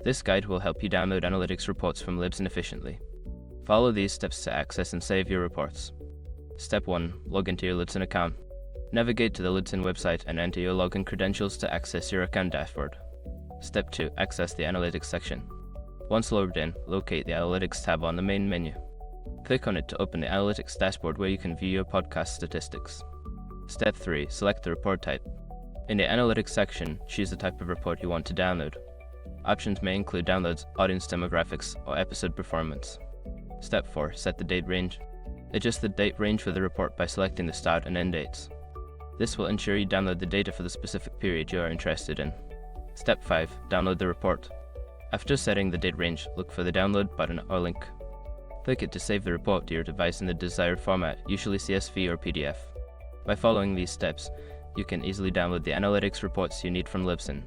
This guide will help you download analytics reports from Libsyn efficiently. Follow these steps to access and save your reports. Step 1. Log into your Libsyn account. Navigate to the Libsyn website and enter your login credentials to access your account dashboard. Step 2. Access the Analytics section. Once logged in, locate the Analytics tab on the main menu. Click on it to open the Analytics dashboard where you can view your podcast statistics. Step 3. Select the report type. In the Analytics section, choose the type of report you want to download. Options may include downloads, audience demographics, or episode performance. Step 4. Set the date range. Adjust the date range for the report by selecting the start and end dates. This will ensure you download the data for the specific period you are interested in. Step 5. Download the report. After setting the date range, look for the download button or link. Click it to save the report to your device in the desired format, usually CSV or PDF. By following these steps, you can easily download the analytics reports you need from Libsyn.